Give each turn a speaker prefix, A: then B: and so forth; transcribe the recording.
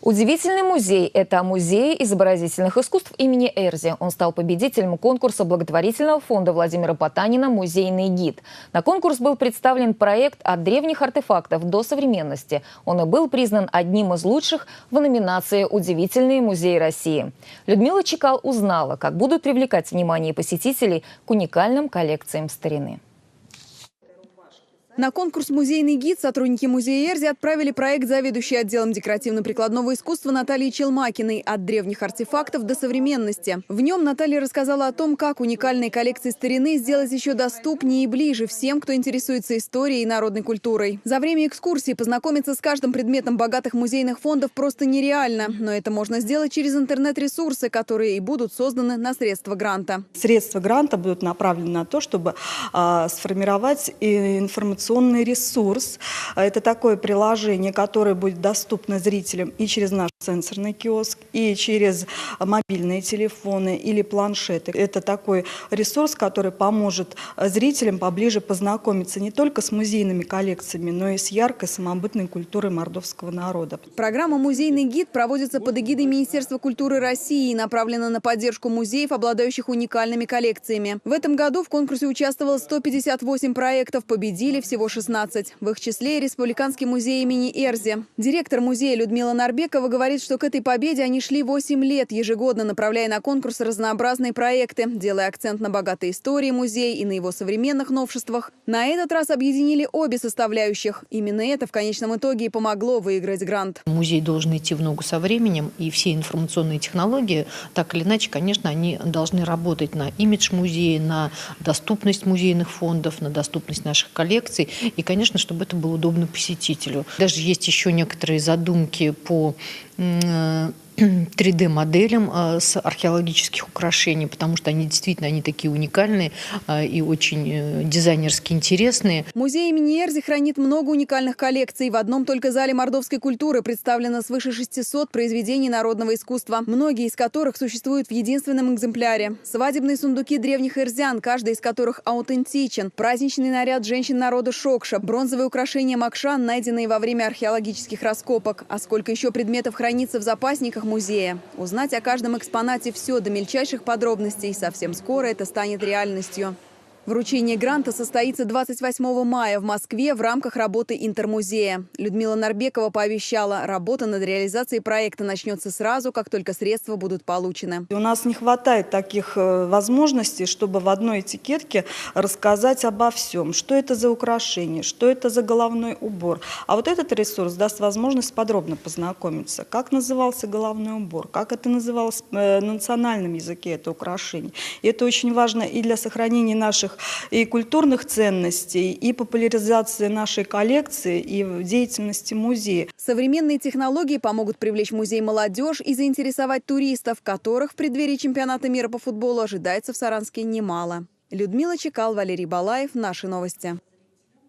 A: Удивительный музей – это музей изобразительных искусств имени Эрзи. Он стал победителем конкурса благотворительного фонда Владимира Потанина «Музейный гид». На конкурс был представлен проект «От древних артефактов до современности». Он и был признан одним из лучших в номинации «Удивительные музеи России». Людмила Чекал узнала, как будут привлекать внимание посетителей к уникальным коллекциям старины.
B: На конкурс «Музейный гид» сотрудники музея Эрзи отправили проект заведующей отделом декоративно-прикладного искусства Натальи Челмакиной «От древних артефактов до современности». В нем Наталья рассказала о том, как уникальные коллекции старины сделать еще доступнее и ближе всем, кто интересуется историей и народной культурой. За время экскурсии познакомиться с каждым предметом богатых музейных фондов просто нереально. Но это можно сделать через интернет-ресурсы, которые и будут созданы на средства гранта.
C: Средства гранта будут направлены на то, чтобы сформировать информационный ресурс. Это такое приложение, которое будет доступно зрителям и через наш сенсорный киоск, и через мобильные телефоны или планшеты. Это такой ресурс, который поможет зрителям поближе познакомиться не только с музейными коллекциями, но и с яркой самобытной культурой мордовского народа.
B: Программа «Музейный гид» проводится под эгидой Министерства культуры России и направлена на поддержку музеев, обладающих уникальными коллекциями. В этом году в конкурсе участвовало 158 проектов, победили всего 16. В их числе и Республиканский музей имени Эрзи. Директор музея Людмила Нарбекова говорит, что к этой победе они шли 8 лет, ежегодно направляя на конкурс разнообразные проекты, делая акцент на богатой истории музея и на его современных новшествах. На этот раз объединили обе составляющих. Именно это в конечном итоге и помогло выиграть грант.
D: Музей должен идти в ногу со временем, и все информационные технологии, так или иначе, конечно, они должны работать на имидж музея, на доступность музейных фондов, на доступность наших коллекций. И, конечно, чтобы это было удобно посетителю. Даже есть еще некоторые задумки по 3D-моделям с археологических украшений, потому что они действительно такие уникальные и очень дизайнерски интересные.
B: Музей имени Эрзи хранит много уникальных коллекций. В одном только зале мордовской культуры представлено свыше 600 произведений народного искусства, многие из которых существуют в единственном экземпляре. Свадебные сундуки древних эрзян, каждый из которых аутентичен, праздничный наряд женщин народа Шокша, бронзовые украшения Макшан, найденные во время археологических раскопок. А сколько еще предметов хранится в запасниках музея. Узнать о каждом экспонате все до мельчайших подробностей. Совсем скоро это станет реальностью. Вручение гранта состоится 28 мая в Москве в рамках работы Интермузея. Людмила Нарбекова пообещала, работа над реализацией проекта начнется сразу, как только средства будут получены.
C: У нас не хватает таких возможностей, чтобы в одной этикетке рассказать обо всем. Что это за украшение, что это за головной убор. А вот этот ресурс даст возможность подробно познакомиться, как назывался головной убор, как это называлось на национальном языке, это украшение. И это очень важно и для сохранения наших и культурных ценностей, и популяризации нашей коллекции, и деятельности музея.
B: Современные технологии помогут привлечь в музей молодежь и заинтересовать туристов, которых в преддверии чемпионата мира по футболу ожидается в Саранске немало. Людмила Чекал, Валерий Балаев. Наши новости.